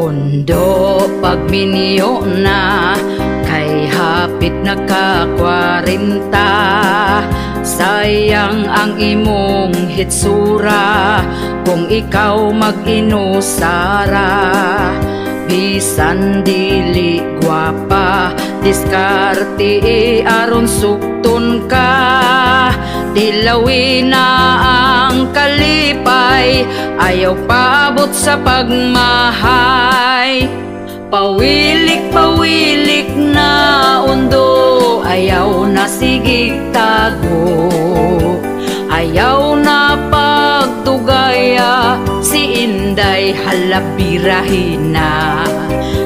Undo pagminyo na kay hapit na ka 40. Sayang ang imong hitsura kung ikaw mag-inusara. Bisan dili gwapa, diskarte aron sukton ka. Dilawin na ang kalipay, ayaw paabot sa pagmahay. Pawilik-pawilik na undo, ayaw na sigig tago. Ayaw na pagtugaya, si Inday halabirahin na.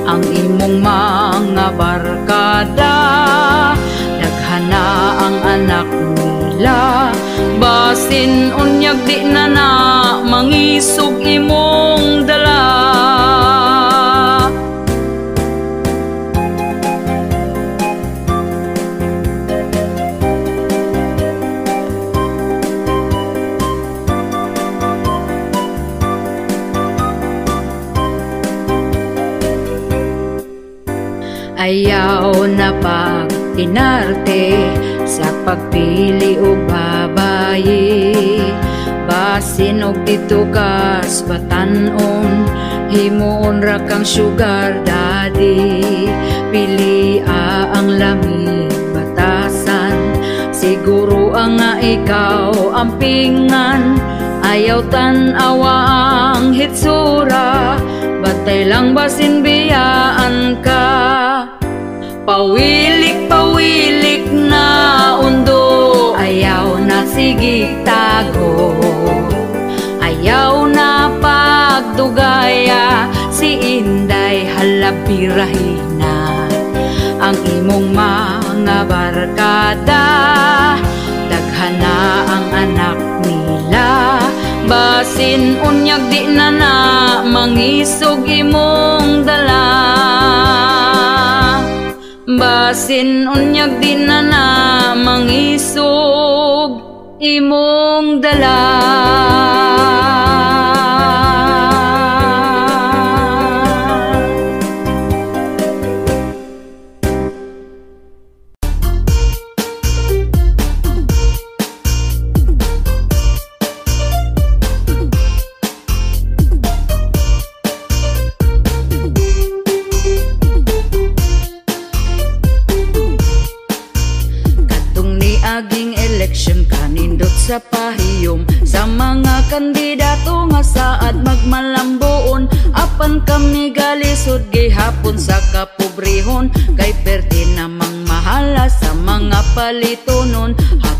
Ang imong mga barkada, daghana ang anak nila. Basin unyag di na na, mangisog imong dala. Ayaw na pag-inarte sa pagpili o babayi. Basin og dito kas batanon, himuon ra kang sugar daddy. Pili ang lamig batasan, siguro ang nga ikaw ang pingan. Ayaw tan-awa ang hitsura, batay lang basin biyaan ka. Pawilik-pawilik na undo, ayaw na sigig tago. Ayaw na pagdugaya, si Inday halabirahin na. Ang imong mga barkada, daghana ang anak nila. Basin unyag di na na, mangisog imong dala. Basin unyag di na na, mangisog imong dala. Aging eleksyon kanindot sa pahiyom, sa mga kandidato nga saad magmalambuon. Apan kami galisod gihapon sa kapobrehon, kay perte namang mahala sa mga palitonon.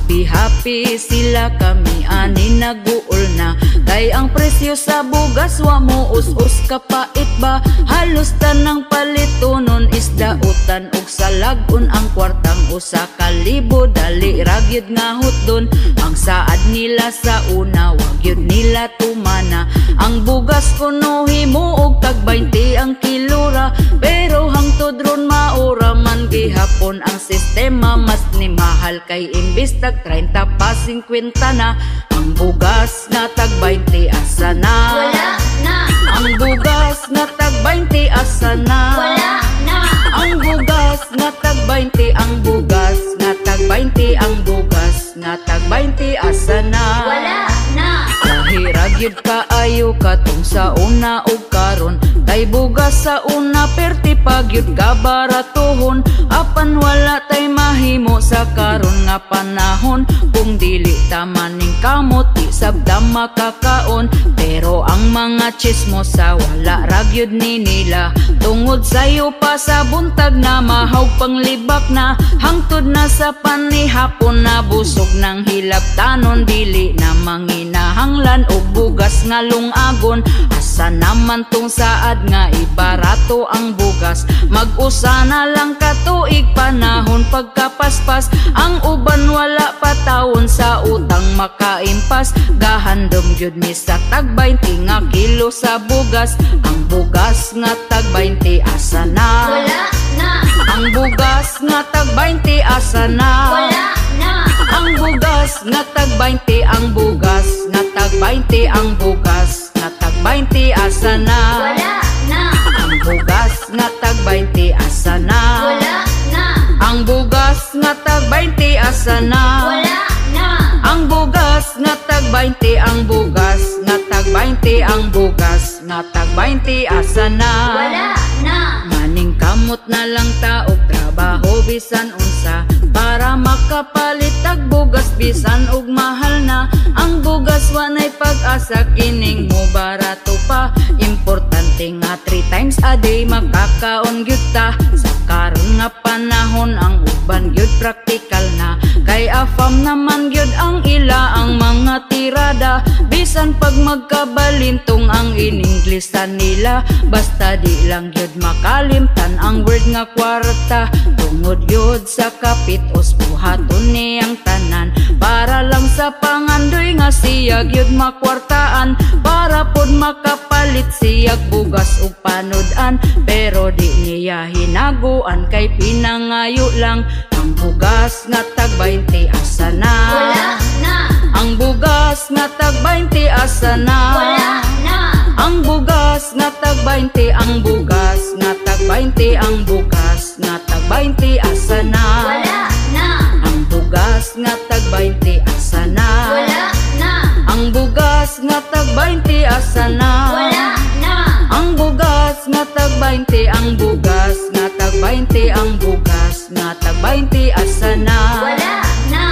Happy sila kami ani naguol na, kay ang presyo sa bugas wa mo us-us kapait ba. Halos tanang palitonon isdautan og salagon, ang kwartang usa ka libo dali ragyod nga hutdon. Ang saad nila sa una wag yun nila tumana. Ang bugas kuno himuog tag 20 ang kilora, pero hangtod ron maura man gihapon ang sistema. Mas ni mahal kay imbis tag 30 pa 50 na. Ang bugas nga tag 20 asa na? Wala na. Ang bugas nga tag 20 asa na? Wala na. Ang bugas nga tag 20, ang bugas nga tag 20, ang bugas nga tag 20 asa na? Wala na. Lahirag yun kaayo katong sa una o karon, kay bugas sa una perti pag yun ka baratuhon. Apan wala tay mahimo sa karon nga panahon, kung dili tamaning kamot di sabda makakaon. Pero ang mga chismos sa wala ragyod ni nila, tungod sayo pa sa buntag na mahaw panglibak na. Hangtod na sa panihapon na busog ng hilab tanon, dili na manginahanglan og bugas nga lungagon. Asa naman tong saad nga ibarato ang bugas, mag-usa na lang katuig panahon pagkapaspas. Ang uban wala pa taon sa utang makaimpas, gahandom gyud mi sa tag 20 nga kilo sa bugas. Ang bugas nga tag 20 asa na? Wala na. Ang bugas nga tag 20 asa na? Wala na. Ang bugas nga tag 20, ang bugas nga tag 20, ang bugas nga tag 20 asa na? Wala na. Ang bugas nga tag 20 asa na? Wala na. Ang bugas nga tag 20 asa na? Wala na. Ang bugas nga tag 20, ang bugas nga tag 20, ang bugas nga tag 20 asa na? Wala na. Maning kamot na lang ta og trabaho bisan unsa para makapalit ag bugas bisan og mahal na. Ang bugas wanay pag-asa kining mo barato pa. Importante nga 3 times a day makakaon gyud ta. Sa karon nga panahon ang uban gyud praktikal na. Kay afam naman gyud ang ila ang mga tirada. Bisan pag magkabalintong ang in-Inglesan nila. Basta di lang gyud makalimtan ang word nga kwarta. Tungod gyud sa kapitos buhaton niyang tanan. Para lang sa pangandoy nga siya gyud makwartaan. Para pod makapalit siyag bugas ug panodan. Pero di niya hinaguan kay pinangayo lang. Ang bugas nga tag 20 asa na? Wala na. Ang bugas nga tag 20 asa na? Wala na. Ang bugas nga tag 20, ang bugas nga tag 20, ang bugas nga tag 20 asa na? Wala na. Ang bugas nga tag 20 asa na? Wala na. Ang bugas nga tag 20 asa na? Wala na. Ang bugas nga tag 20, ang bugas nga tag 20, ang bugas nga tag 20 asa na? Wala na.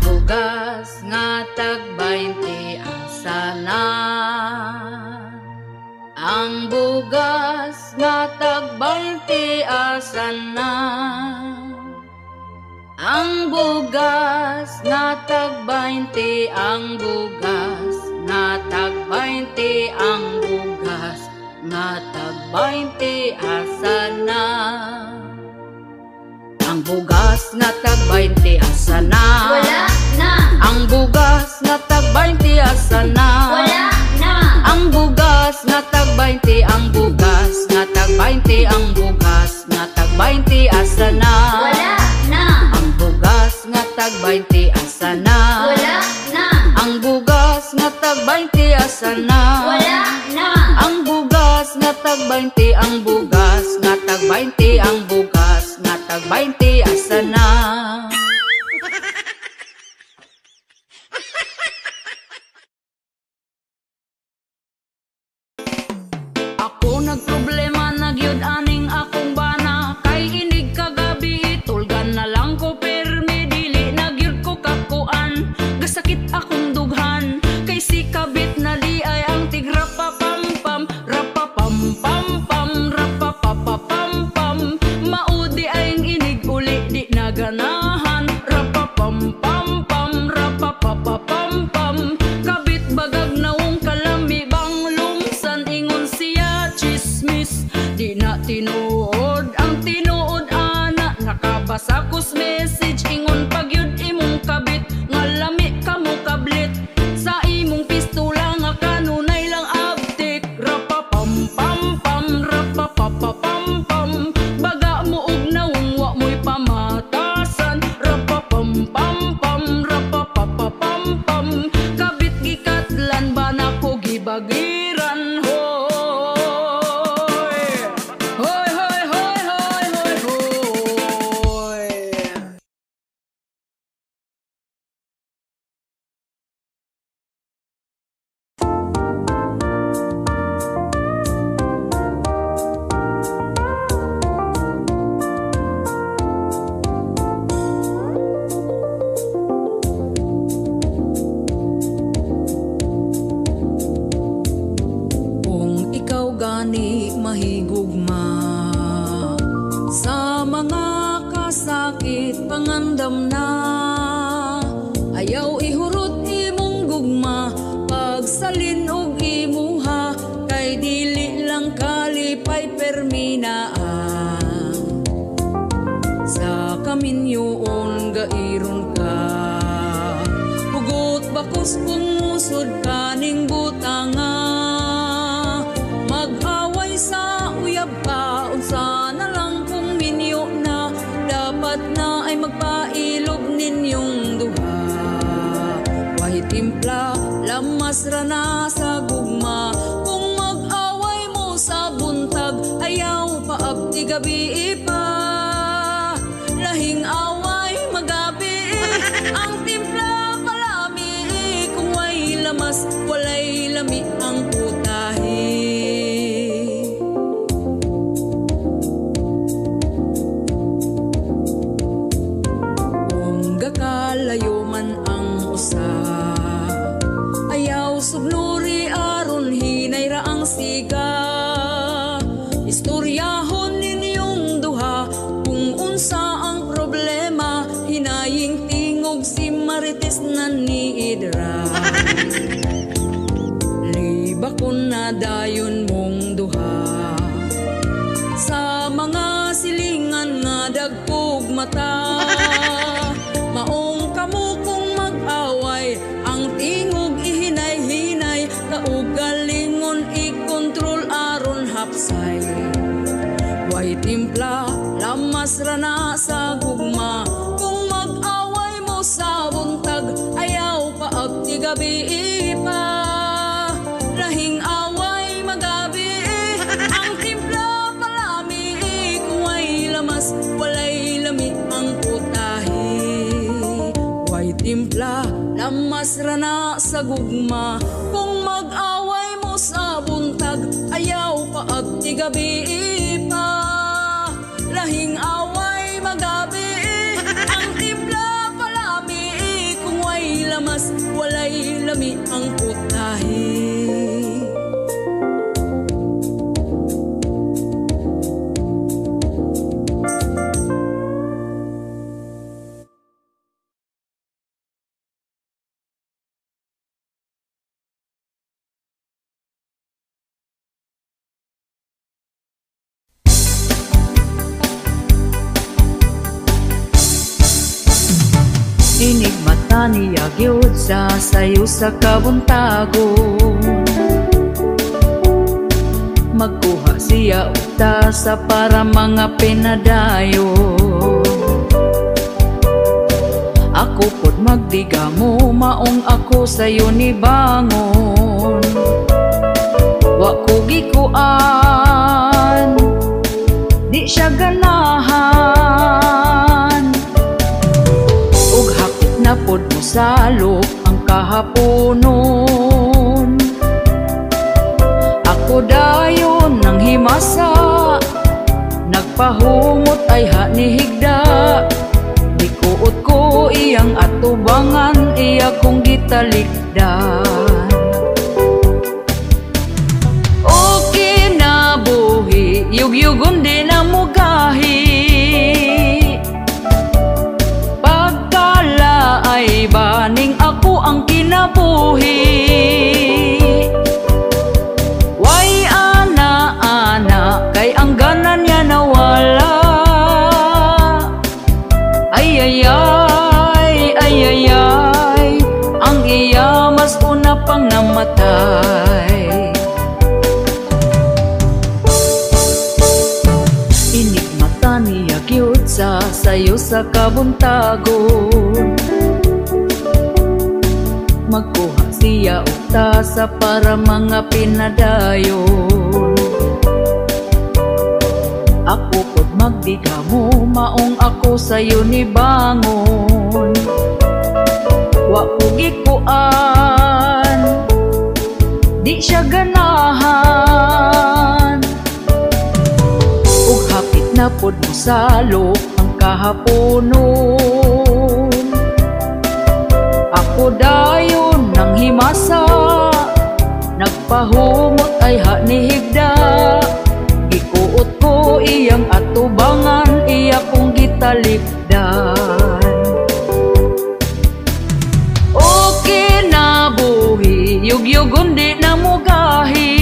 Bugas nga tag 20 asa na? Ang bugas nga tag 20 asa na? Ang bugas nga tag 20, ang bugas nga tag 20, ang bugas nga tag 20 asa na? Ang bugas nga tag 20 asa na? Wala na. Ang bugas nga tag 20 asa na? Wala na. Ang bugas nga tag 20, ang bugas nga tag 20, ang bugas nga tag 20 asa na? Wala na. Ang bugas nga tag 20 asa na? Wala na. Ang bugas nga tag 20 asa na? Wala na. Ang bugas nga tag 20, ang bugas nga tag 20, ang bugas nga tag 20 asa na? Ako nagproblema nagyud aning akong bana. Kay inig kagabi tulgan na lang ko permi. Dili nagyud ko kakuan. Gasakit akong dughan. Kay si kabit na di ay ang tigra pa pam pam. Rapa pam pam pam. Rapa pa pa pam pam. Maudi ay ang inig uli di naganahan. Rapa pam pam pam. Rapa pa pa pam pam. Kabit bagag naong kalami bang lumsan ingon siya chismis. Di na tinuod ang tinuod ana. Nakabasa kus message ingon pagyud imong kabit. Nga lami ka mo kablit. Sa imong pistula nga kanunay lang abtik. Rapa pam pam pam. Rapa pa pa pam pam. Baga mo og nawong wa mo'y pamatasan. Rapa pam pam pam. Rapa pa pa pam pam. Kabit gikatlan ba na ko gibagiran hoy. Hoy hoy hoy hoy hoy hoy. Kung ikaw gani mahigugma sa mga kasakit pangandam na, ayaw ihurot imong gugma pagsalin og imuha. Kay dili lang kalipay perminaan. Sa kaminyoon gairon ka, hugot bakos pumusod kaning butanga. Mag-away sa uyab ka, unsa na lang kung minyo na. Dapat na ay magpailog ninyong duha. Wahi timpla, lamas ra na sa gugma. Kung mag-away mo sa buntag, ayaw gabi pa, lahing away magabi, ang timpla palami, kung way lamas walay lami ang putahe. Kung gakalayo man ang usa, ayaw sugnuri aron hinay ra ang siga. Istoryahon ninyong duha kung unsa ang problema, hinaying tingog si Marites na ni Idra. Liba ko na dayon mong duha sa mga silingan nga dagkog mata. Maong kamo kung mag-away, ang tingog ihinay-hinay, kaugalingon i-kontrol aron hapsay. Way timpla, lamas ra na sa gugma, kung mag-away mo sa buntag, ayaw pa abti gabi pa, lahing away magabi, ang timpla palami, kung way lamas walay lami ang putahe. Way timpla, lamas ra na sa gugma, kung mag-away mo sa buntag, ayaw pa abti gabi pa, lahing away magabi, ang timpla palami, kung way lamas walay lami ang putahe. Inig mata niya gyud sa sayo sa kabuntagon, magkuha siya uta sa para mga pinadayon. Ako pod magdiga mo, maong ako sayo ni bangon. Wa ko gikuan, di siya ganahan, ug hapit na pod mo salok ang kahaponon. Ako dayon nang himasa, nagpahumot ay hanihigda, di kuot ko iyang atubangan, iya kong gitalikdan. Okay na buhi, yugyugon din ang mugahi, pagkala ay baning ako ang kinabuhi. Way ana-ana, kay ang ganan niya nawala. Ay, ang iya mas una pang namatay. Inig mata niya gyud sa sayo sa kabuntagon, magkuha siya uta sa para mga pinadayon. Ako pod magdiga mo, maong ako sayo ni bangon. Wa ko gikuan, di siya ganahan, ug hapit na pod mo salok ang kahaponon. Ako dayon nang himasa, nagpahumot ay hanihigda, gikuot ko iyang atubangan, iya kong gitalikdan. Okay na buhi, yugyugon di na mugahi,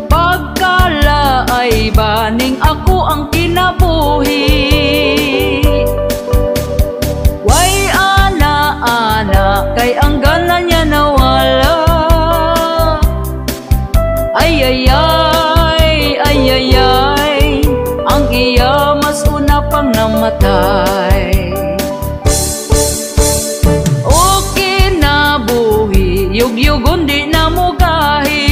pagkala ay baning ako ang kinabuhi. Way ana-ana, kay ang ganan niya nawala. Ay, ang iya mas una pang namatay. Okay na buhi, yugyugon di na mugahi,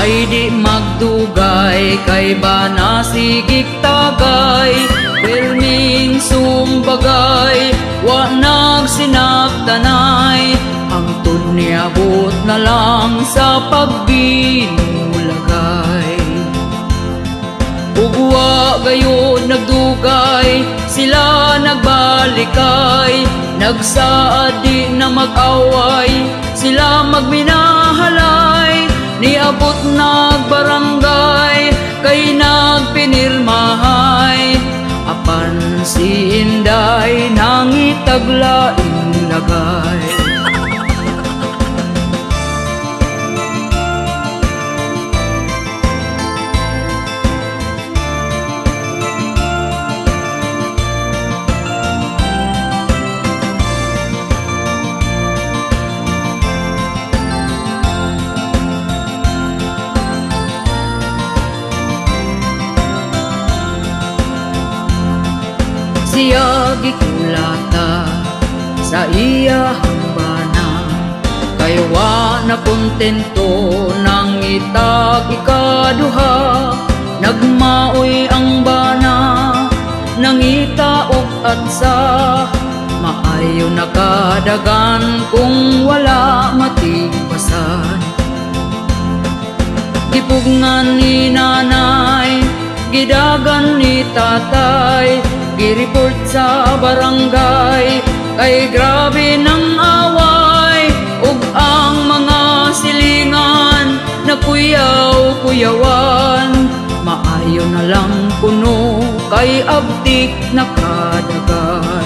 ay di magdugay, kay bana sigig tagay, perming sumbagay, wa nagsinaktanay, ang tunyabot na lang sa pagbinulagay. Ugwa gayon nagdugay, sila nagbalikay, nagsaad di na mag-away, sila magminahalay, niabot nagbarangay, kay nagpinirmahay, apan si Inday nangitaglaing lagay. Siya gikulata sa iya hambana, kay wa na kontento nang itag ikaduha, nagmaoy ang bana nangita og atsa, maayo nakadagan kung wala matigpasan. Gipugngan ni nanay, gidagan ni tatay, gireport sa barangay, kay grabe ng away, ug ang mga silingan na kuyaw-kuyawan, maayo na lang kuno kay abtik nakadagan.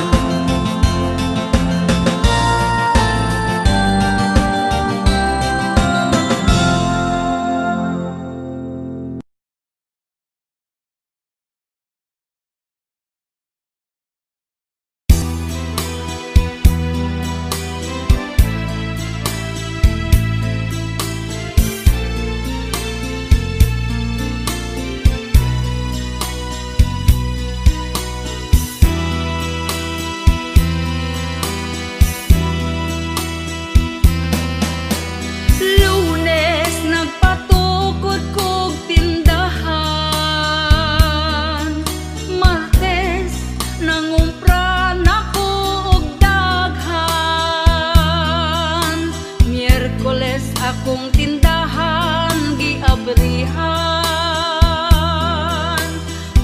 Akong tindahan giabrihan,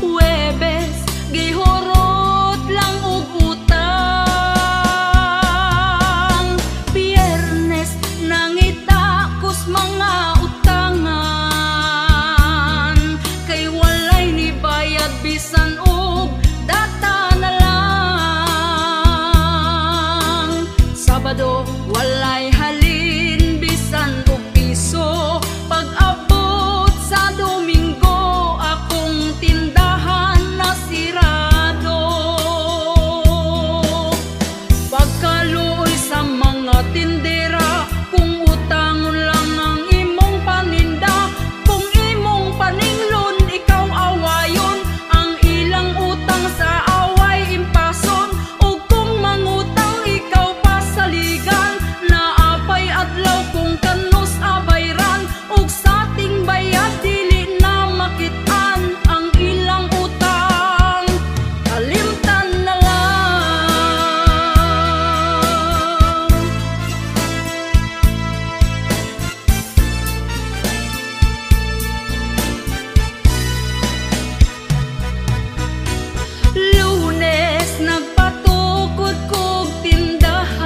Huwebes gihurot lang og utang, Biyernes nangitakos mga utangan, kay walay ni bayad bisan og data na lang. Sabado walay halin bisan og piso, pag-abot sa Domingo akong tindahan na sirado. Pagkaluoy sa mga tindera, kung utangon lang ang imong paninda, kung imong paninglon ikaw awayon, ang ilang utang sa away impason, ug kung mangutang ikaw pasaligan, naapay adlaw kung kanus abayran, ug sa ting bayad dili na makit-an ang ilang utang, kalimtan na lang. Lunes nagpatukod kog tindahan,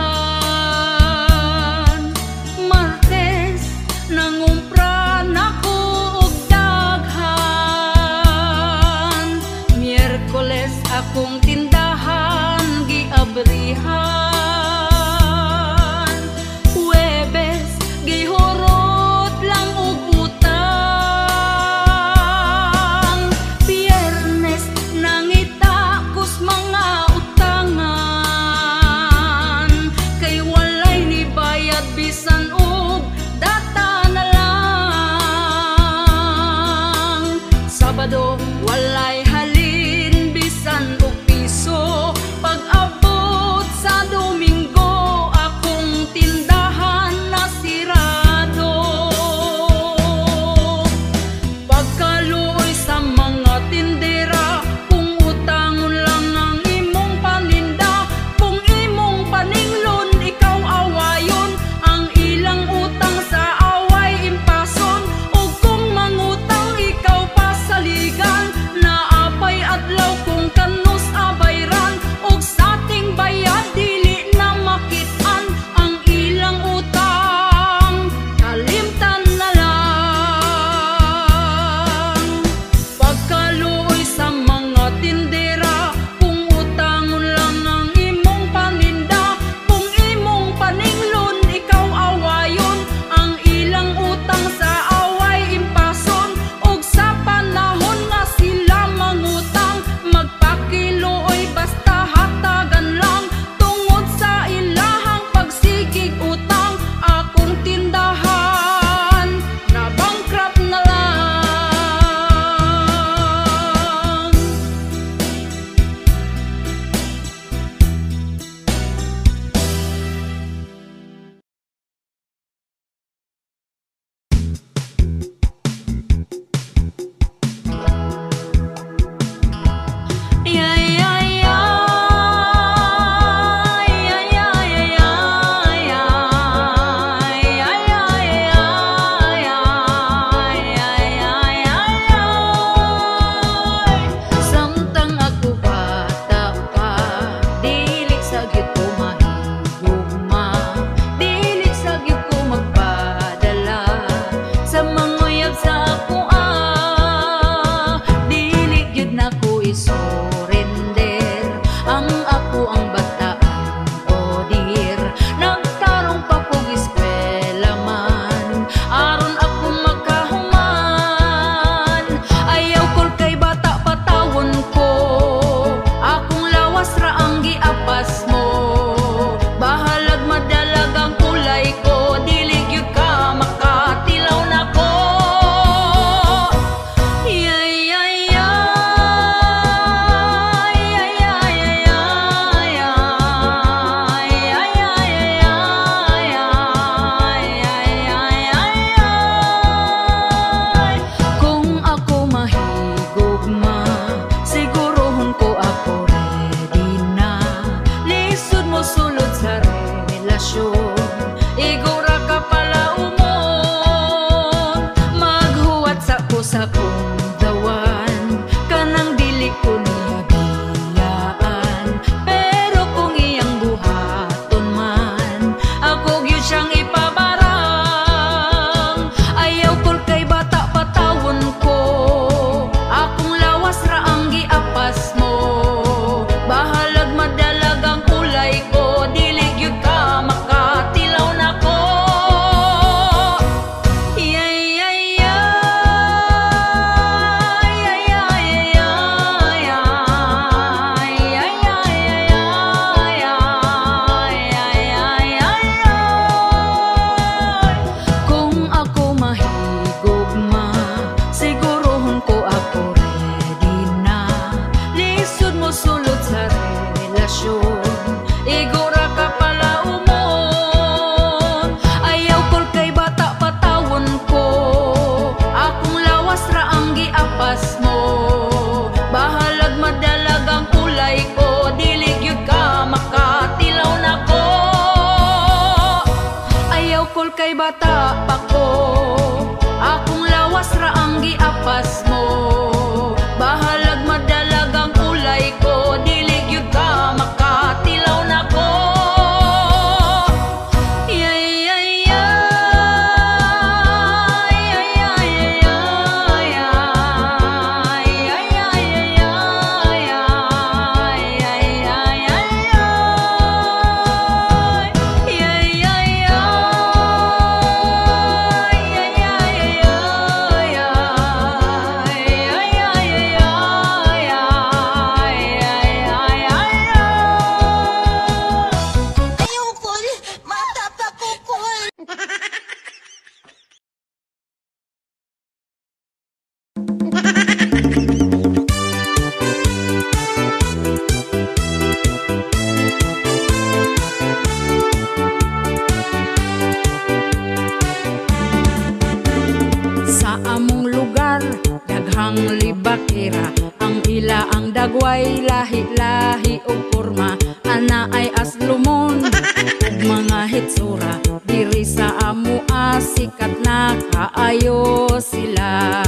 Martes nangumpra nako og daghan, Miyerkules akong tindahan giabrihan, Huwebes gihurot lang og utang, Biyernes nangitakos mga utangan, kay walay ni bayad bisan og data na lang. Sabado walay halin bisan og piso, pag-abot sa Domingo akong tindahan na sirado. bukol kay bata pa ko. Akong lawas ra ang giapas mo. Bahalag madalag ang ulay ko, dili gyud ka makatilaw na ko. Sa among lugar, daghang libakira. Ang ila ang dagway, lahi-lahi o porma. Ana ay aslumon, ug mga hitsura. Diri sa amo sikat na kaayo sila.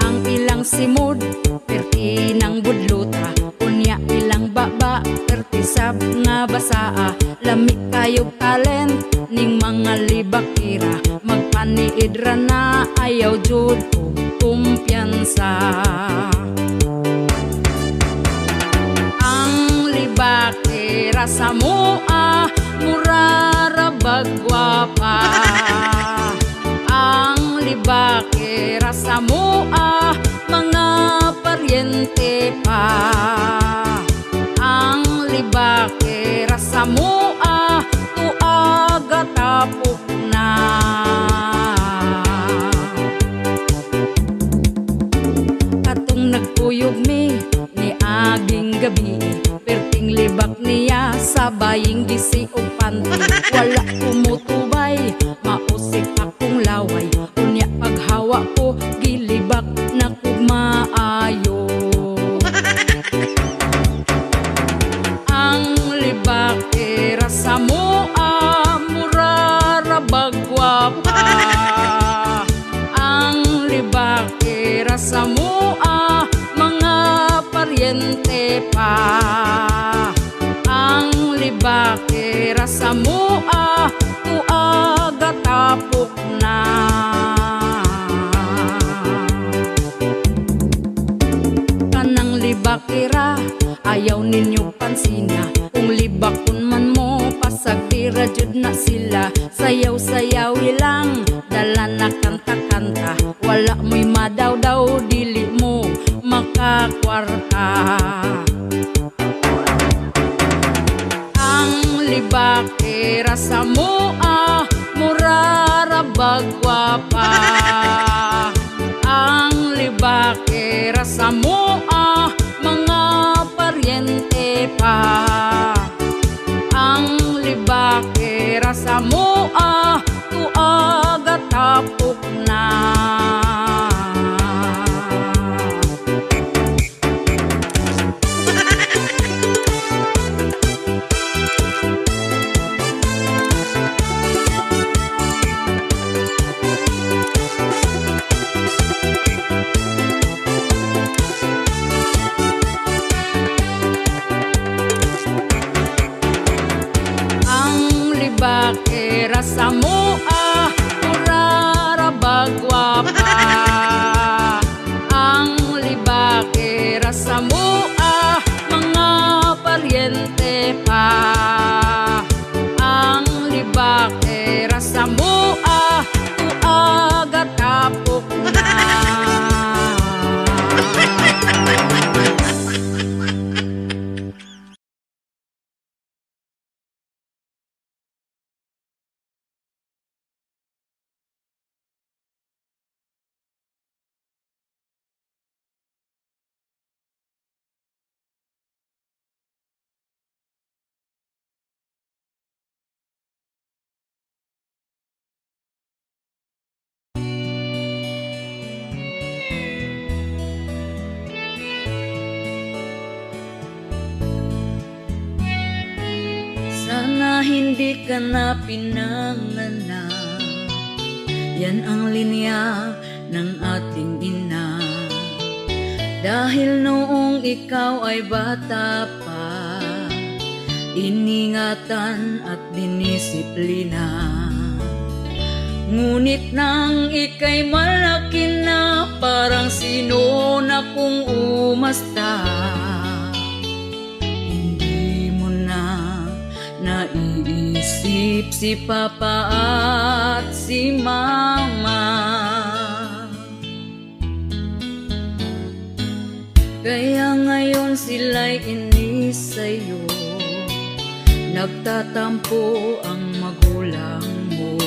Ang ilang simod, perti ng budluta. Unya ilang baba, perti sab nga basaa. Lami kayog talent ning mga libakira. Magpaniid ra na ayaw jud og kumpiyansa. Ang libakira sa mua mura ra bagwapa. Ang libakira sa mua mga paryente pa. Ang libakira sa mua tuaga tapok na. Katong nagpuyog mi ni aging gabi, perting libak niya sa baying gisi o panty. Wala kumutubay, mausik akong laway. Unya paghawa ko, gilibak na kumaayo. Ang libakira sa mua mura ra bagwapa. Ang libakira sa mua mga paryente pa. Ang libakira sa mua tuaga tapok na. Kanang libakira ayaw ninyo pansina. Kung libakon man mo, pasagtira jud na sila. Sayaw-sayaw ilang, dala na kanta-kanta. Wala mo'y madaw-daw, dili mo makakwarta. Ang libakira sa mua mura ra bagwapa. Ang libakira sa mua mga paryente pa. Ang libakira sa mua tuaga tapok na. Libakira sa mua mura ra bagwapa. Ang libakira sa mua mga paryente pa. Ang libakira sa mua tuaga tapok na. Sana hindi ka na pinanganak. Yan ang linya ng ating ina. Dahil noong ikaw ay bata pa, iningatan at dinisiplina. Ngunit nang ika'y malaki na, parang sino na kung umasta. Hindi mo na naiisip si Papa at si Mama. Kaya ngayon sila'y inis sa'yo, nagtatampo ang magulang mo.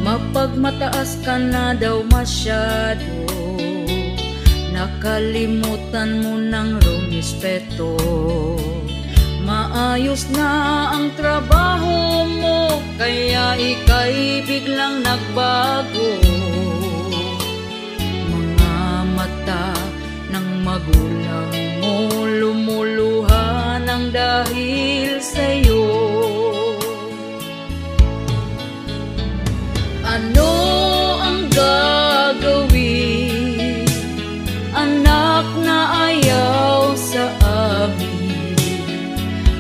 Mapagmataas ka na daw masyado, nakalimutan mo ng rumispeto. Maayos na ang trabaho mo, kaya ika'y biglang nagbago. Mga mata ng magulang mo lumuluha ng dahil sa'yo. Ano ang gagawin, anak na ayaw sa amin?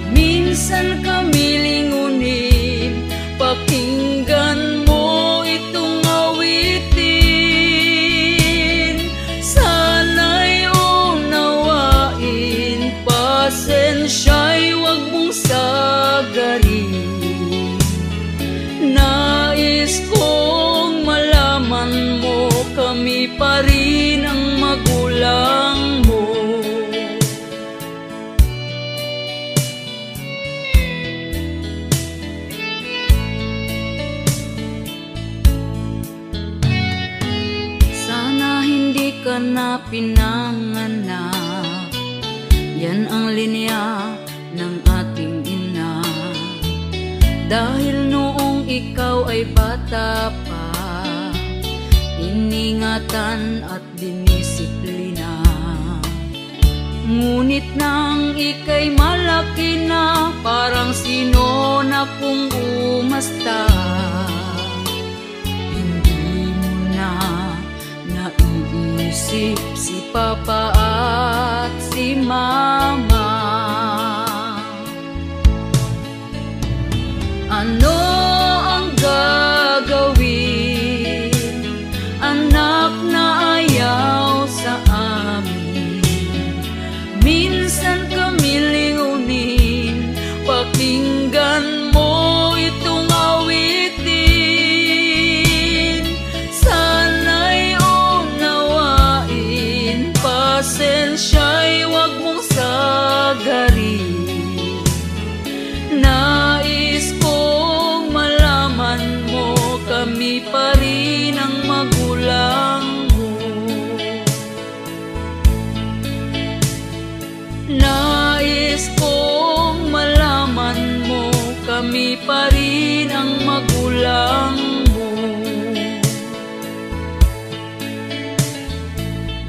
Minsan kami lingunin, pakinggan mo itong awitin. Sana'y unawain, pasensya'y huwag mong sagarin. Nais kong malaman mo, kami pa rin ang magulang mo. Sana hindi ka na pinanganak. Yan ang linya ng ating ina. Dahil noong ikaw ay bata pa, iningatan at dinisiplina. Ngunit nang ika'y malaki na, parang sino na kung umasta. Hindi mo na naiisip si Papa at si Mama. Ano ang gagawin, anak na ayaw sa amin? Minsan kami lingunin, pakinggan mo itong awitin. Sana'y unawain, pasensya'y huwag mong sagarin. Nais kong malaman mo, kami pa rin ang magulang mo. Nais kong malaman mo, kami pa rin ang magulang mo.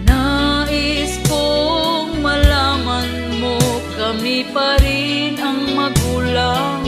Nais kong malaman mo, kami pa rin ang magulang mo.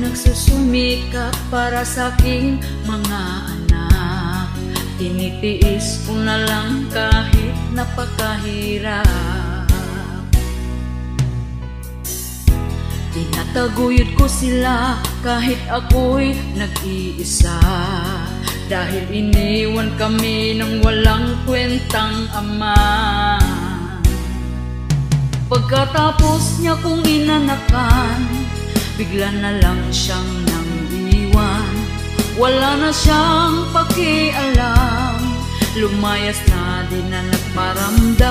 Nagsusumikap para sa aking mga anak. Tinitiis ko na lang kahit napakahirap. Tinataguyod ko sila kahit ako'y nag-iisa. Dahil iniwan kami ng walang kwentang ama. Pagkatapos niya kong inanakan, bigla na lang siyang nang-iwan. Wala na siyang pakialam, lumayas na din na nagparamdam.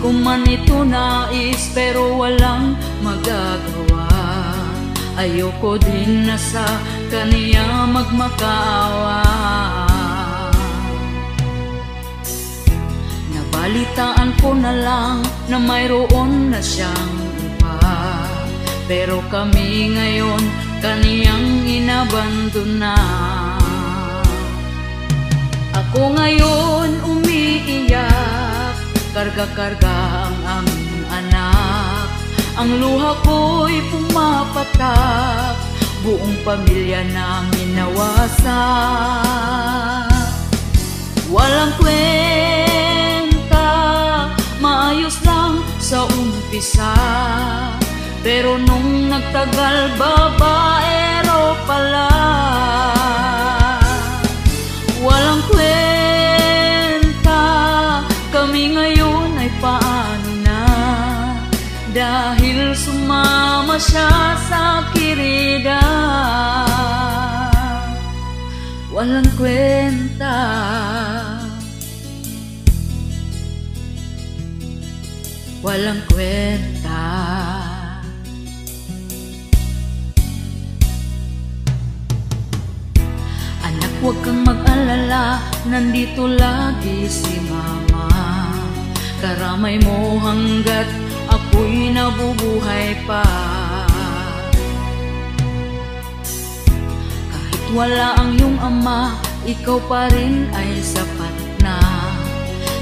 ko man ito nais pero walang magagawa. Ayoko din na sa kaniya magmakaawa. Nabalitaan ko na lang na mayroon na siyang iba, pero kami ngayon kaniyang inabandona. Ako ngayon umiiyak, karga-karga ang aming anak. Ang luha ko'y pumapatak, buong pamilya namin nawasak. Walang kwenta, maayos lang sa umpisa, pero nung nagtagal babaero pala. Walang kwenta, kami ngayon ay paano na, dahil sumama siya sa kirida. Walang kwenta, walang kwenta. Anak, huwag kang mag-alala, nandito lagi si mama. Karamay mo hanggat ako'y nabubuhay pa. Kahit wala ang iyong ama, ikaw pa rin ay sapat na.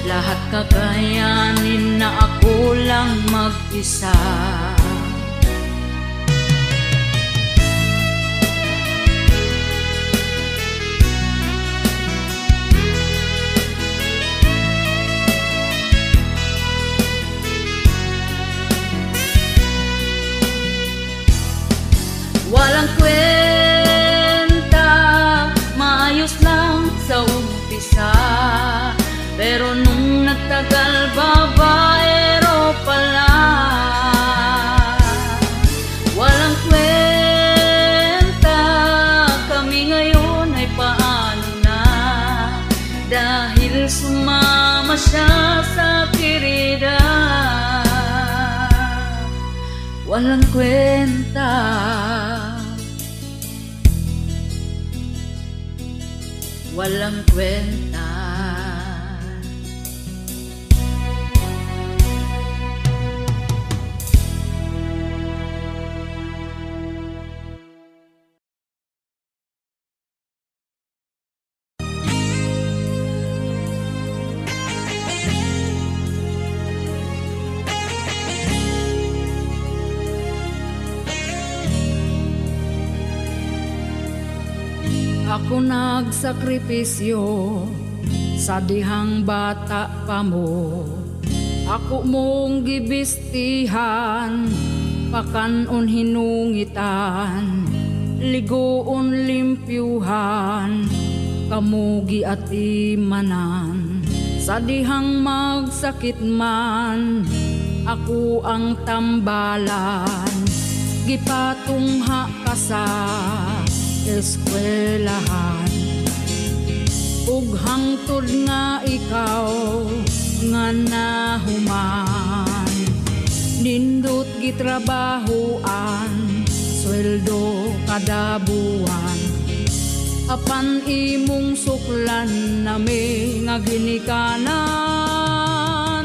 Lahat kakayanin na ako lang mag-isa. Walang kwenta, maayos lang sa umpisa, pero nung nagtagal babaero pala. Walang kwenta, kami ngayon ay paano na, dahil sumama siya sa kirida. Walang kwenta, walang kwenta. Ako nagsakripisyo sa dihang bata pa mo. Ako mong gibistihan, pakanon hinungitan, ligoon limpyuhan, kamugi at imanan. Sa dihang magsakit man, ako ang tambalan, gipatungha ka sa eskwelahan. Ug hangtod nga ikaw nga nahuman, nindot gitrabahoan, sweldo kada buwan. Apan imong suklan nami nga ginikanan.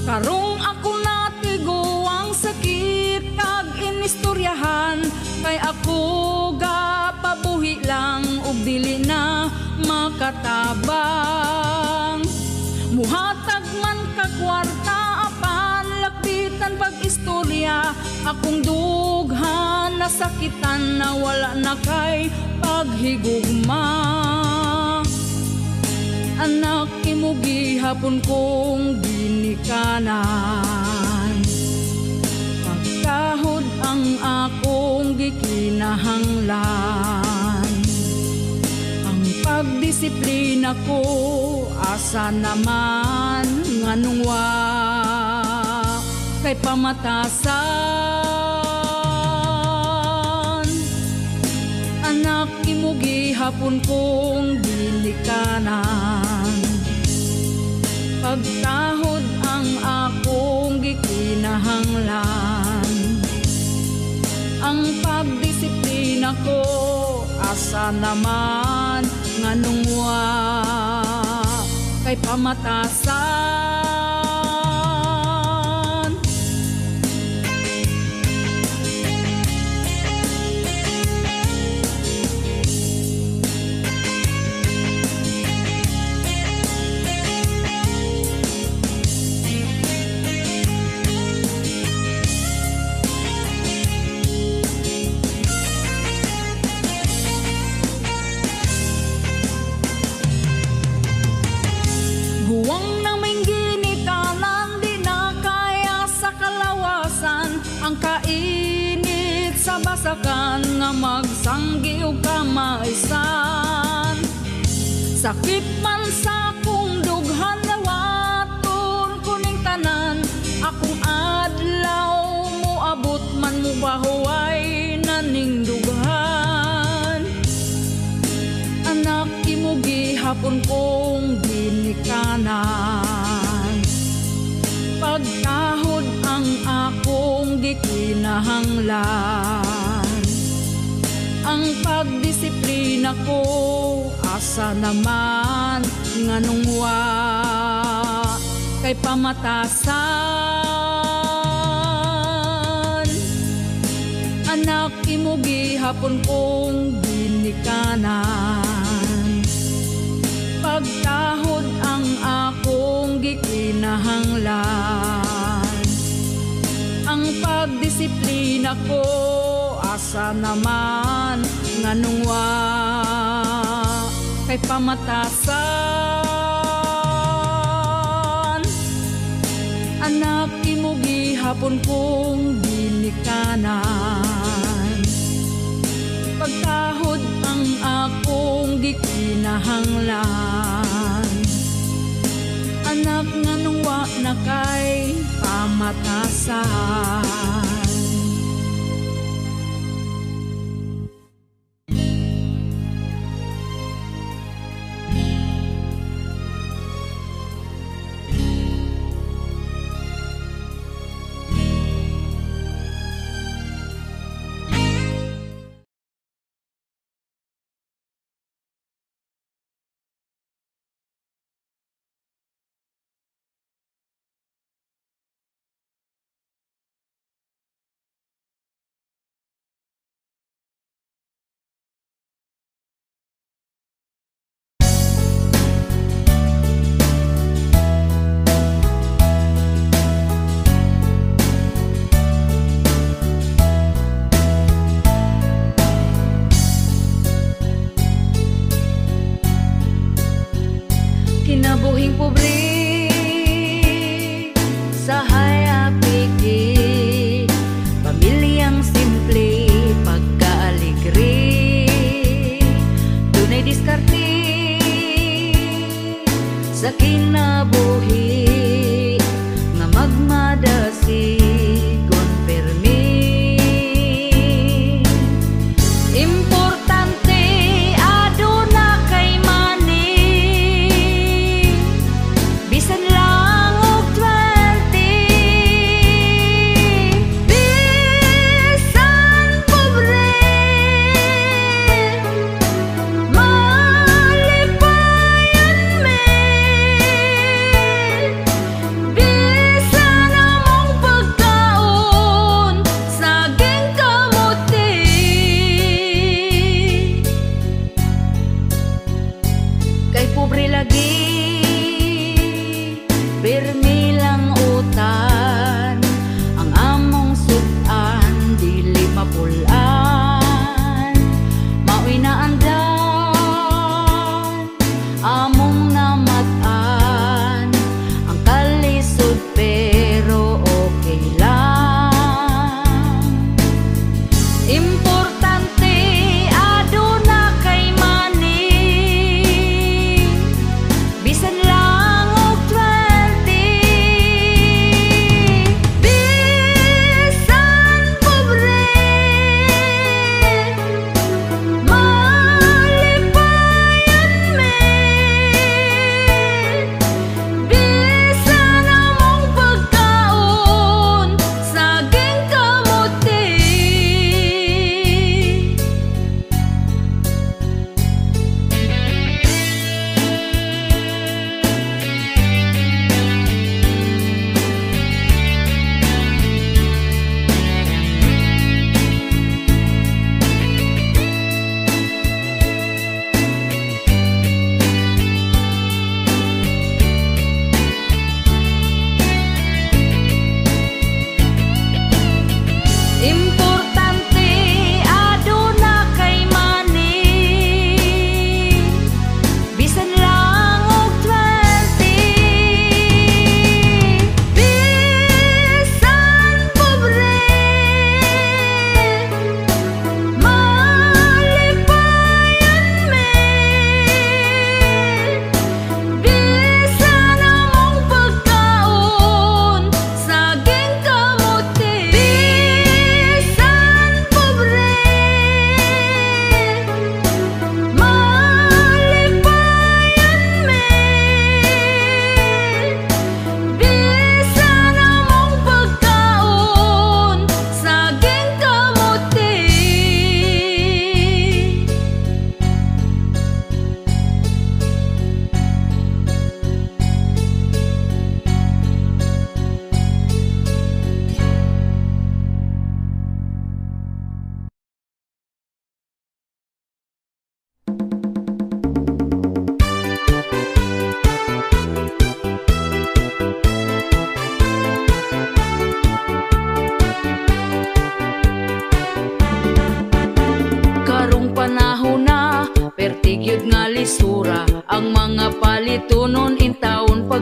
Karong ako natigo ang sakit kag inistoryahan, kay ako pabuhi lang ug dili na makatabang. Muhatag man ka kwarta apan lakbitan pag-istorya, akong dughan nasakitan na wala na kay paghigugma. Anak, imo gihapon kong ginikanan, pagkahod ang akong gikinahanglan. Ang pagdisiplina ko asa naman nganong wa kay pamatasan. Anak, imo gihapon kong ginikanan, pagkahod ang ako gikinahanglan. Ang pagdisiplina ko asa naman nganong wa kay pamatasan. Guwang nang may ginikanan, di na kaya sa kalawasan. Ang kainit sa basakan nga magsanggi o kamaysan. Sakit man sa kong dughan, nawaton kuning tanan. Akong adlaw mo abot man mo bahuay naning dughan. Anak imo gihapon kong ginikanan. Pagkahod ang akong gikinahanglan. Ang pagdisiplina ko asa naman nganong wa kay pamatasan. Anak imo gihapon kong ginikanan. Pagkahod ang akong gikinahanglan. Ang pagdisiplina ko asa naman nganong wa kay pamatasan. Anak imo gihapon kong ginikanan. Pagkahod ang akong gikinahanglan. Anak nganong wa na kay pamatasan. Kinabuhing pobre sa hayapiki, pamilyang simple pagkaaligre, dunay diskarte sa kinabuhi nga magmadasi konpermi. Importante aduna kay mani, bisan lang og 20. Bisan pobre malipayan me, bisan among pagka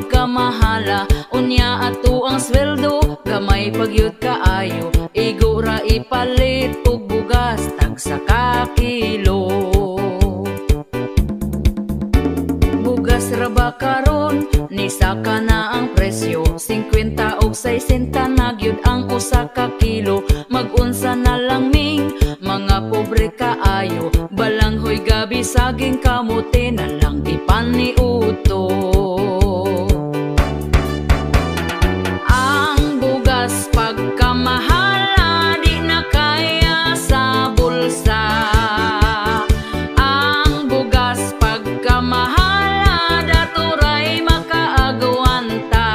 ka mahala, unya ato ang sweldo, gamay pagyud kaayo, igo ra ipalit og bugas tagsa ka kilo. Bugas ra ba karon ni saka na ang presyo, 50 og 60 na gyud ang usa ka kilo. Mag-unsa na lang ming mga pobre kaayo, balanghoy gabi saging kamote na lang ipaniuto. Ang bugas pagkamahala di na kaya sa bulsa. Ang bugas pagkamahala daturay makaagawanta.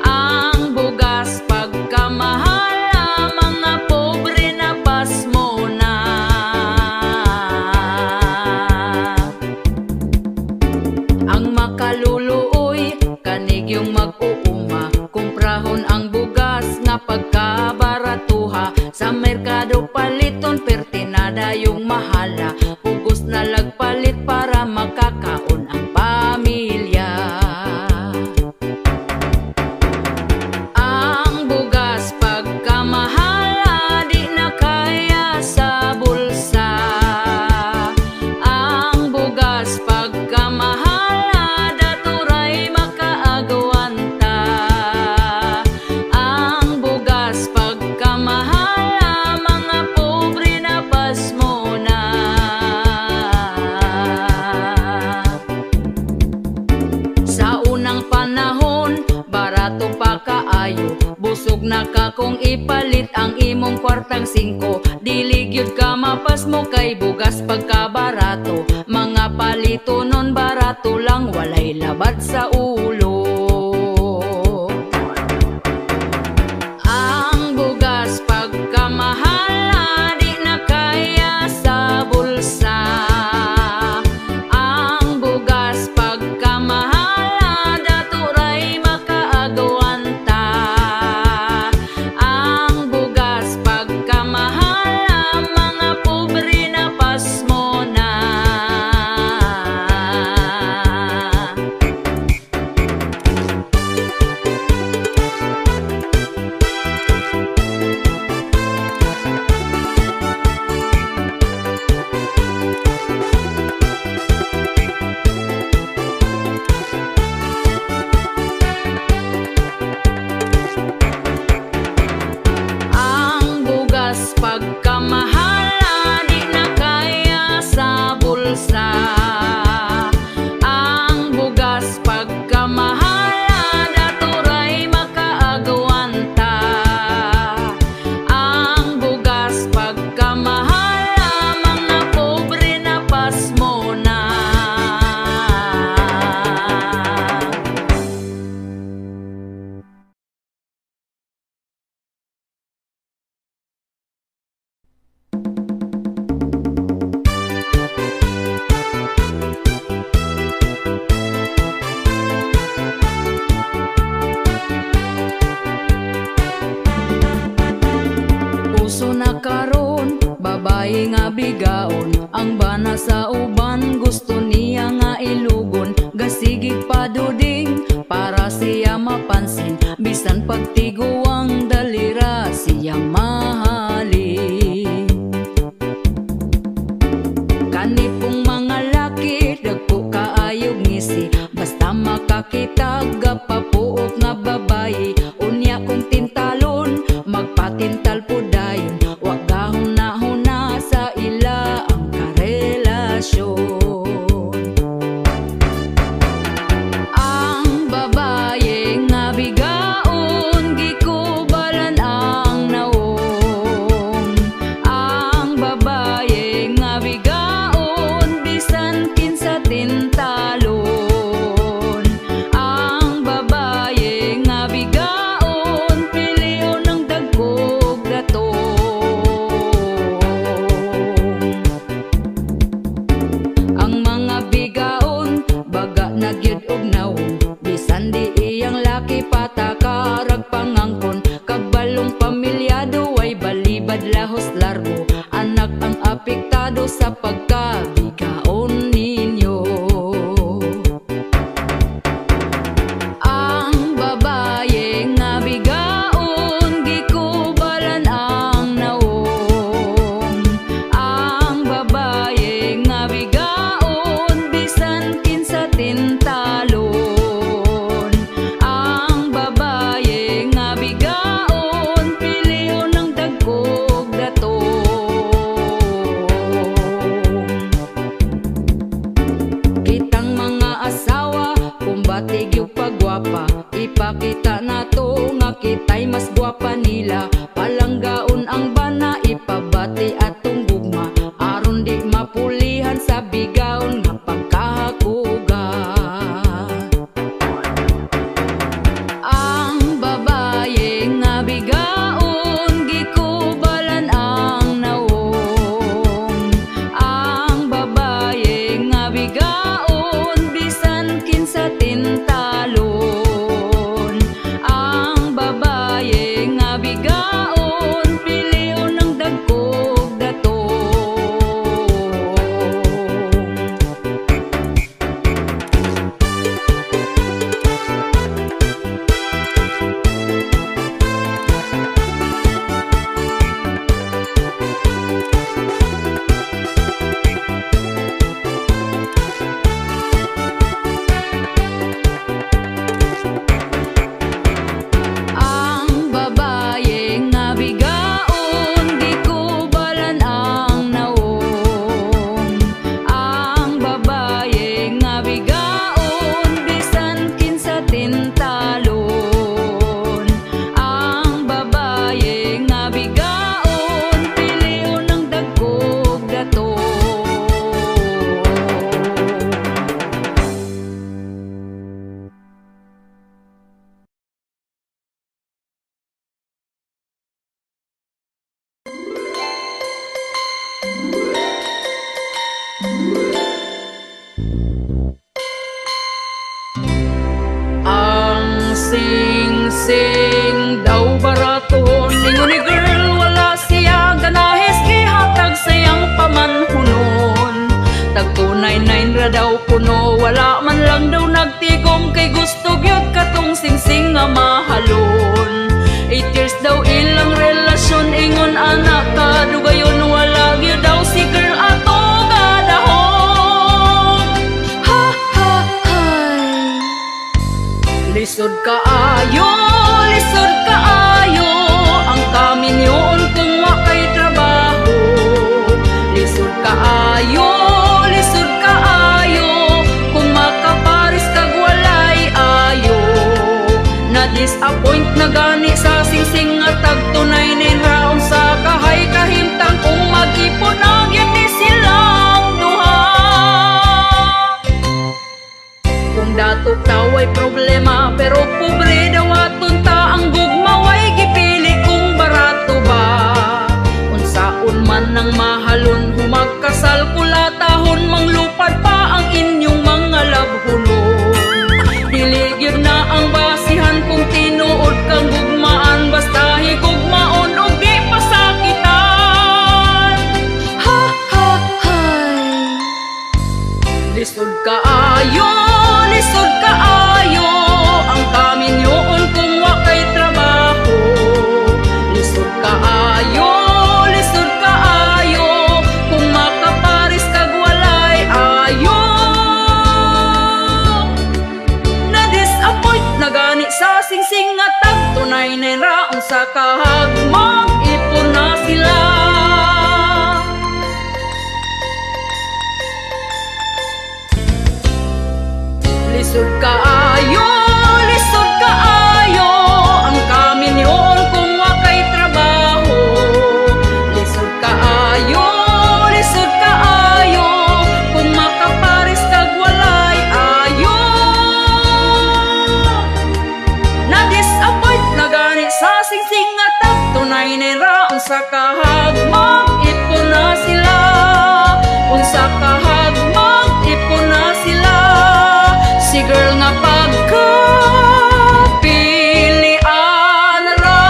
Ang bugas pagkamahala mga pobre na pasmo na. Ang makaluluoy kanig yung mag-uuma, kumprahon ang bugas nga pagkabaratuha. Sa merkado paliton pertinada yung mahala, pugos na lagpalit para makakaon ang pamilya. Ang bugas pagkamahala di na kaya sa bulsa. Ang bugas pagkamahala daturay makaagawanta. Ang bugas pagkamahala mga pobre na pasmo na. Sa unang panahon barato pa kaayo, busog na ka kung ipalit ang imong kwartang 5. Dili gyud ka mapasmo kay bugas pagkabarato, mga palito nun barato lang walay labad sa ulo. Ang bugas pagkamahala di na kaya sa bulsa. Ang bugas pagkamahala daturay makaagawanta. Ang bugas pagkamahala mga pobre na pasmo na. Ang bugas pagkamahala di na kaya sa bulsa. Ang bugas pagkamahala daturay makaagawanta. Ang bugas pagkamahala mga pobre na pasmo na. Puso na karon, babae nga bigaon, ang bana sa uban gusto niya nga ilugon. Gasigig paduding para siya mapansin, bisan pagtiguang dalira siyang mahalin. Kanipong mga laki dagko kaayog ngisi, basta makakitag papuok nga babae. Unya kong tintalon magpatintal po dayon, wag gahuna-huna sa ila ang karelasyon. Ang babae nga bigaon gikubalan ang naong. Ang babae nga bigaon bisan kinsa tintalon. Ang babae nga bigaon piliyon ng dagkog daton. magpagwapa, ipakita nato nga kita'y mas gwapa nila. Palanggaon ang bana, ipabati atong gugma, aron di mapulihan sa bigaon nga pagkahakuga. Ang babaye nga bigaon, gikubalan ang nawong. Ang babaye nga bigaon, bisan kinsa tintalon. Ang babaye nga bigaon, pilion ng dagkog datong. Ang babaye nga bigaon, gikubalan ang nawong. Ang babaye nga bigaon, bisan kinsa tintalon. Ang babaye nga bigaon, pilion ng dagkog datong. Ang sing-sing daw baraton, ingon ni girl wala siya ganahis, gihatag sayang pamanhunon. Tagtunay nine ra daw kuno, wala man lang daw nagtigom, kay gusto gyud katong sing-sing nga mahalon. 8 years daw ilang relasyon, ingon anak kadugayon, wala gyud daw si girl ato gadahon. Ha ha hay, lisod kaayo, lisod kaayo, ang kaminyon kung wa kay trabaho. Lisod kaayo, lisod kaayo, kung makaparis kag walay ayo. Na-disappoint na gani sa sing-sing nga tagtunay nin raon sa kahay kahimtang, kung mag-ipon na gyud ni silang duha. Kung datok taway problema, pero pobre daw aton ta, ang gugma way gipili kung barato ba. Unsaon man ang mahalon, humagkasal kulatahon, manglupad pa ang inyong mga labhulon. Dili gyud na ang basihan kung tinuod kang gugmaan, basta higugmaon og di pasakitan. Ha ha hay, lisod kaayo, lisod kaayo, ang kaminyoon kung wa kay trabaho. Lisod kaayo, lisod kaayo, kung makaparis kag walay ayo. Na-disappoint na gani sa sing-sing nga tagtunay nin raon sa kahag, mag-ipon na sila. Lisod kaayo, lisod kaayo, ang kaminyon kung wa kay trabaho. Lisod kaayo, lisod kaayo, kung makaparis kag walay ayo. Na-disappoint na gani sa sing-sing nga tagtunay nin raon sa kahag, mag-ipon na sila. Unsa kahag, mag-ipon na sila. Si girl nga pagkapilian ra.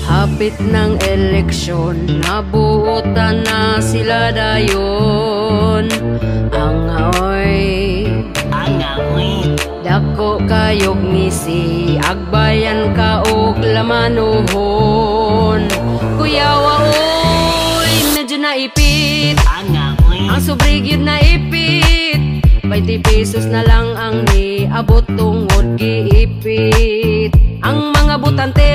Hapit ng eleksyon, nabuotan na sila dayon. Angaoy, dako kayog misi, agbayan ka og lamanuhon. Kuyawa oy, medyo naipit, sobre gyud na ipit 20 pesos na lang ang niabot tungod giipit. Ang mga butante,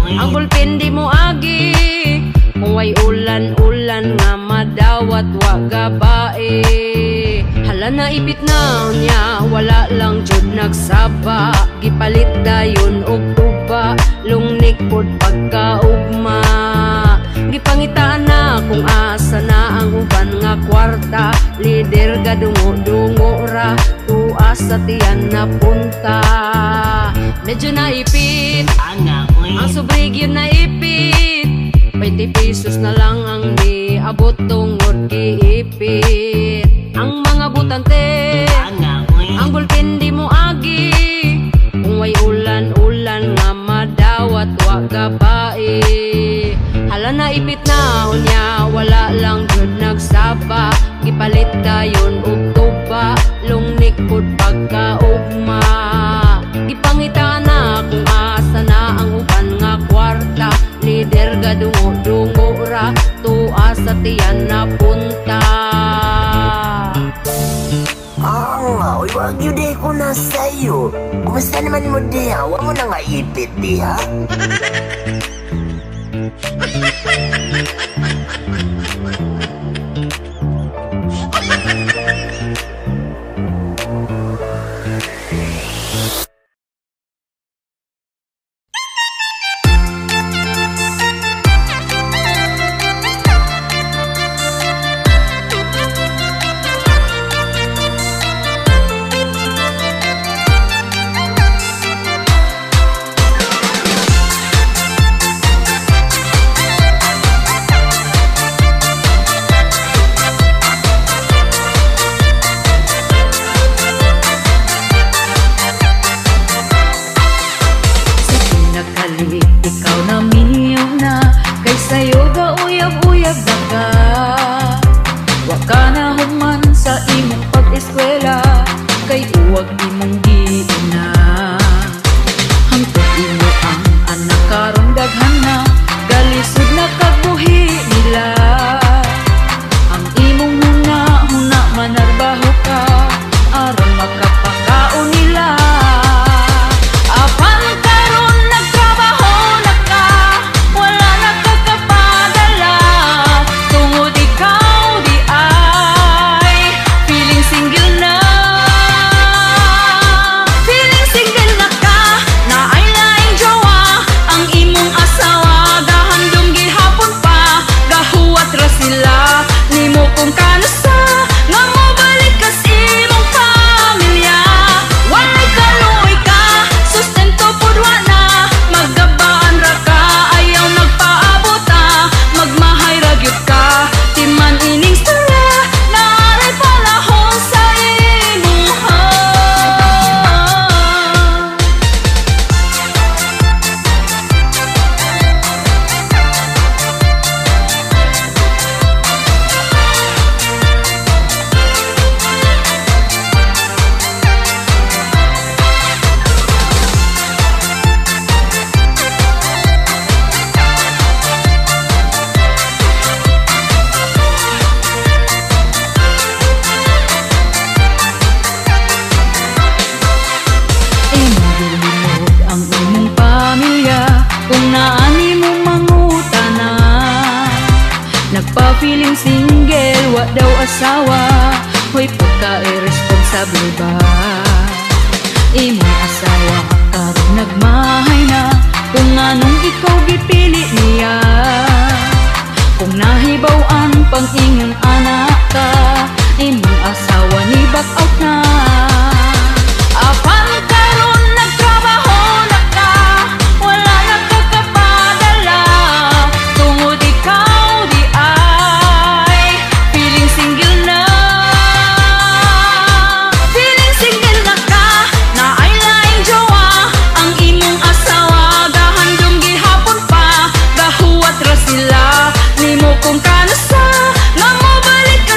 ang bulpen di mo agi. Kung way ulan-ulan nga madawat wa gabae. Hala na ipit na niya, wala lang jud nagsaba. Gipalit dayon og tuba, lungnik pod pagkaugma. Gipangitaan na kung asa na ang uban nga kwarta. Lider ga dungo-dungo ra, tuwa sa tiyan na punta. Medyo naipit, ang sobre gyud na ipit 20 pesos na lang ang niabot tungod giipit. Ang mga butante, ang bulpen di mo agi. Kung way ulan-ulan nga madawat wa gabae. Hala na ipit na unya, wala lang jud nagsaba. Gipalit dayon og tuba, lungnik pod pagkaugma. Gipangitaan na kung asa na ang uban nga kwarta. Lider ga dungo-dungo ra, tuwa sa tiyan na punta. Uy, wag yun di ko na sa'yo. Kumusta naman mo diha? Huwag mo na nga ipit diha. Ikaw na miyaw na, kay sayo ga uyab-uyab na ka. Wa ka na human sa imong pag-eskwela, kay uwag imong giina. Hangtod imo ang anak karon daghan na, galisod na kagbuhi nila. Ang imong huna manarbaho ka, aron makapakaon nila. Apan karon nagtrabaho na ka, wala na kakapadala. Tungod ikaw di ay feeling single na. Feeling single na ka, na ay laing jowa. Ang imong asawa gahandom gihapon pa, gahuwat ra sila nimo kung kanusa. Nga mo balik ka sa imong pamilya, walay kaluoy ka, sustento pud wa na. Magabaan ra ka, ayaw nagpaabota, magmahay ra gyud ka. Timan ining istorya, naaray palahong sa imuha. Imong gilimod ang imong pamilya, kung naani mo mangutana. Nagpa-feeling single, wa daw asawa, hoy pagka-irresponsable ba? Imong asawa karon nagmahay na, kung anong ikaw gipili niya. Kung nahibaw-an pang ingon anak ka, imong asawa ni back out na. Apan karon nagtrabaho na ka, wala na kakapadala. Tungod ikaw di ay feeling single na. Feeling single na ka, na ay laing jowa. Ang imong asawa gahandom gihapon pa, gahuwat ra sila nimo kung kanusa. Nga mo balik ka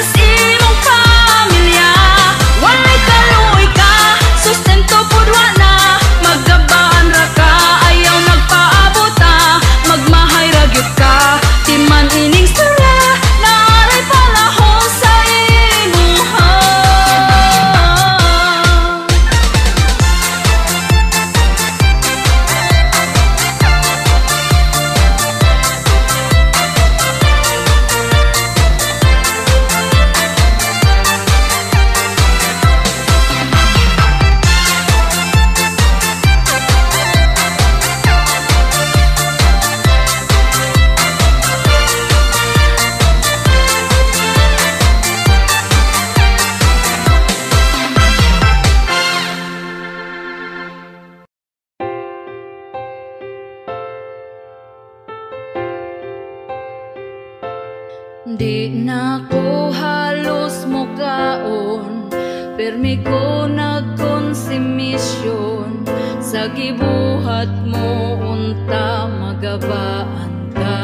Pirmi ko nagkonsumisyon sa gibuhat mo unta magabaan ka.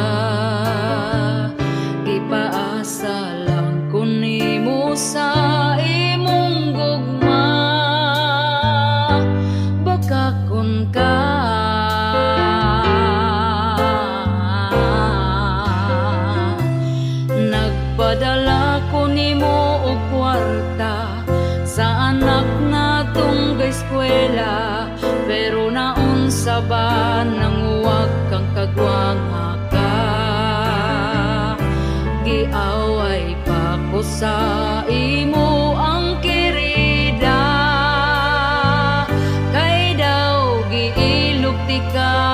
Gipaasa lang ko nimo sa imong gugma, baka kun ka nagpadala ko nimo og kwarta sa anak nga tunggay eskwela, pero naunsa ba nang huwag kang kagwanga ka? Giaway pa ko sa imo ang kirida, kay daw giilugti ka.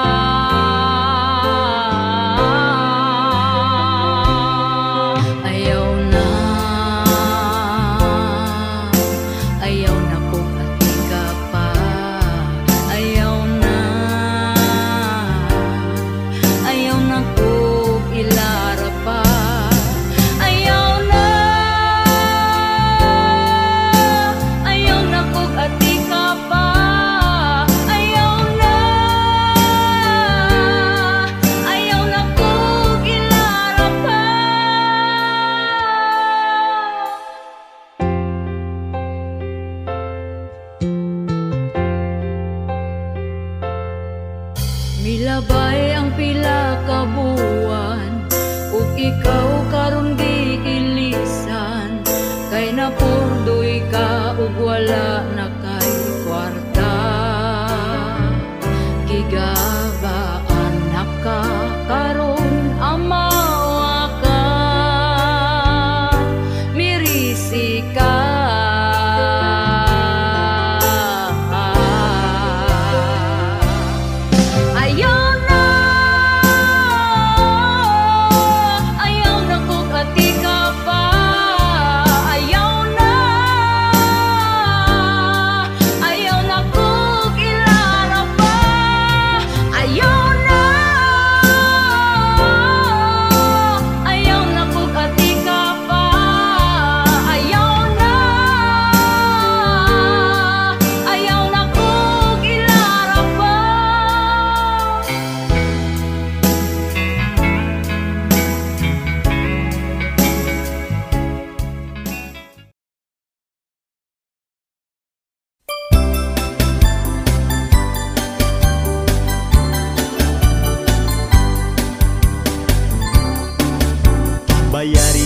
Milabay ang pila ka buwan, ug ikaw karon giilisan, kay napurdoy ka ug wala na kay kwarta. Gigabaan na ka karon amawa ka, mirisi ka.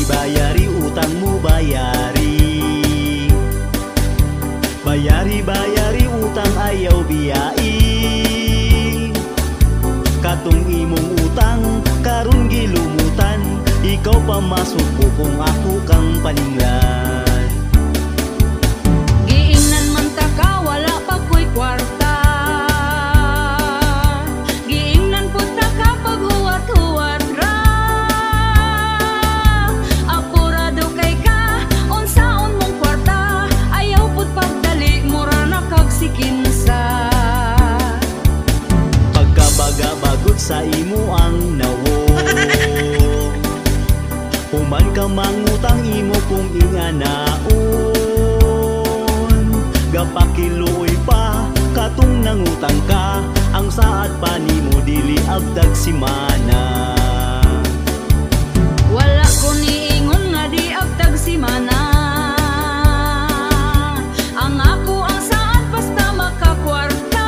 Bayari utangmu bayari, bayari utang ayaw biyai. Katong imong utang karon gilumutan, ikaw pa masubok kung ako kang paninglan. Giingnan man ta ka wala pa ko'y kwarta, giingnan pud ta ka pag huwat-huwat ra. Pagkabaga-bagot sa imo ang nawo, human ka mangutang imo kung inganaon. Gapakiluoy pa katong nangutang ka, ang saad pa nimo dili abdag simana. Wala ko niingon nga di abdag simana, ang ako ang saad basta makakwarta.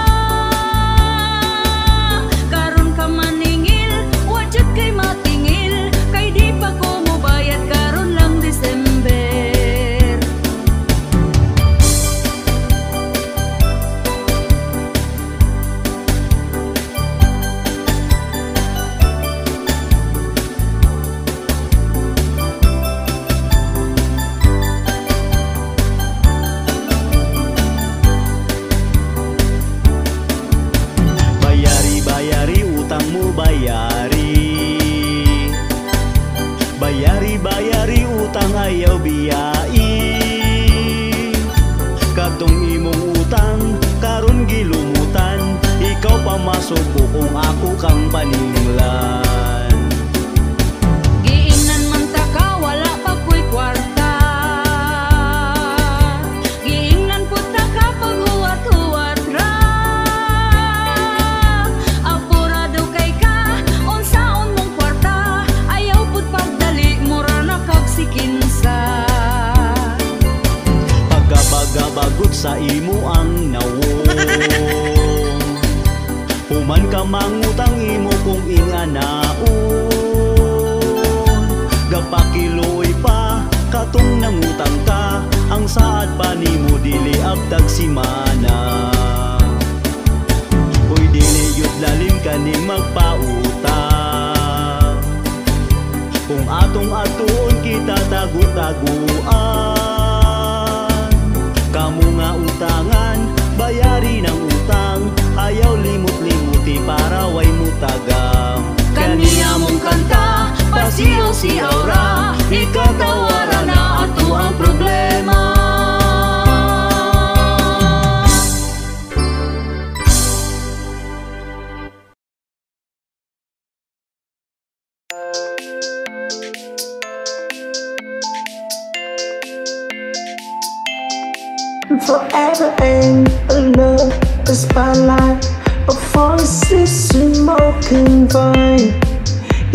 Bayari utang ayaw biyai. Katong imong utang karon gilumutan, ikaw pa masuko kung ako kang paninglan. Giingnan man ta ka wala pa ko'y kwarta, giingnan sa imo ang nawong. Human ka mangutang imo kung inganaon, gapakiloy pa katong nangutang ka, ang saad pa nimo dili abdag simana. Uy dili yun lalim ka ni magpautang, kung atong atuon kita tagu-taguan. Kamu nga utangan, bayari ng utang, ayaw limot-limuti para way mutagam. Kaniya mong kanta, pasiyaw-siyaw ra, ikatawara na ato ang problema. Forever and love the spotlight, a voice is smoking vine.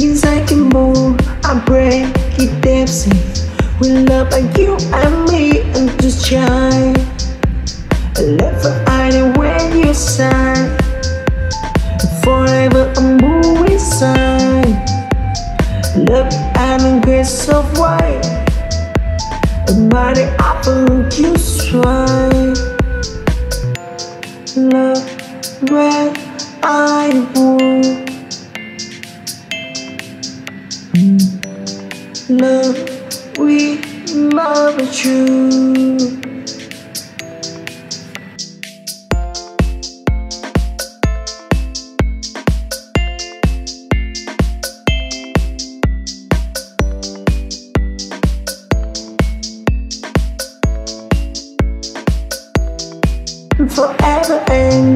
Inside the moon, I break it dancing. We love like you and me and to shine. Never hiding when you sign. Forever a movie sign. Love and grace of white. A mighty apple you swine. Love where I want. Love, we love you. Forever and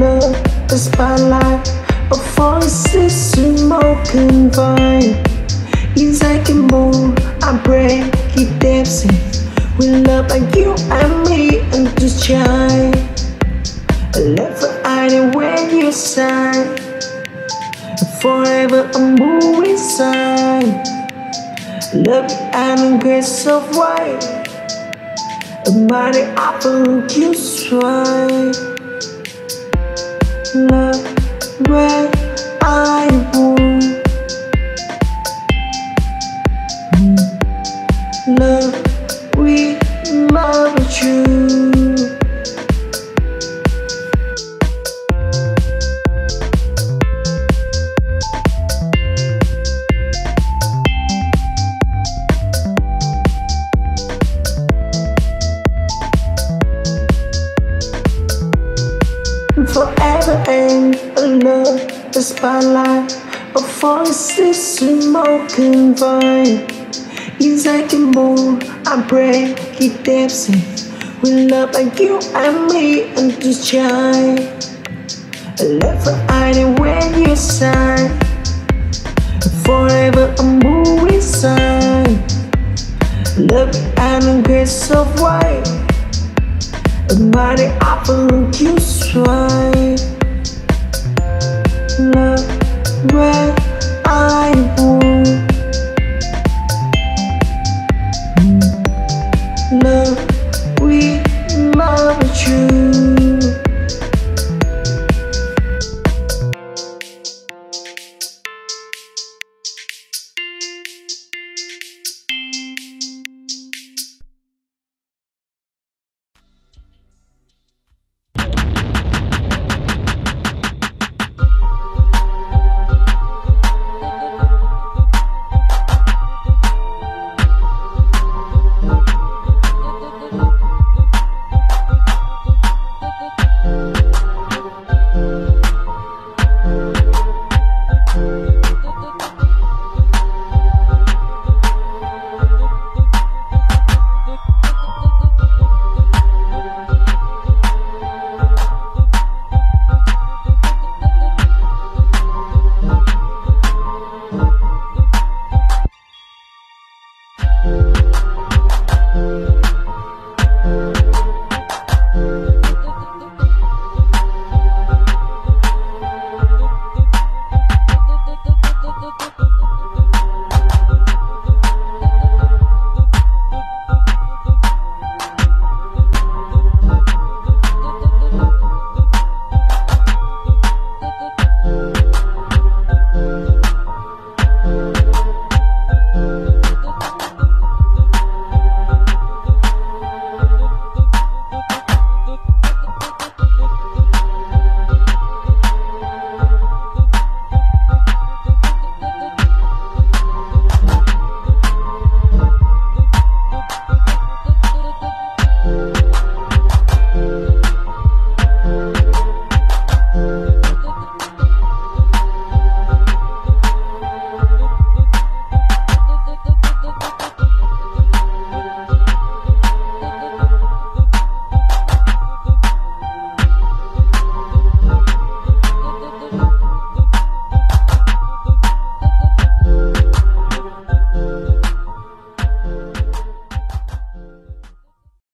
love the spotlight, a voice is smoking vine. Inside the moon, I break it dancing. We love like you and me and to shine. Never hiding when you sign. Forever a movie sign. Love and grace of white. A mighty apple you swine. Love where I want. Love, we love you. Forever and love the spotlight, a voice is smoking vine. Inside the moon, I break it dancing. We love like you and me and to shine. Never hiding when you sign. Forever a movie sign. Love and grace of white. A mighty apple you swine. Love where I want. Love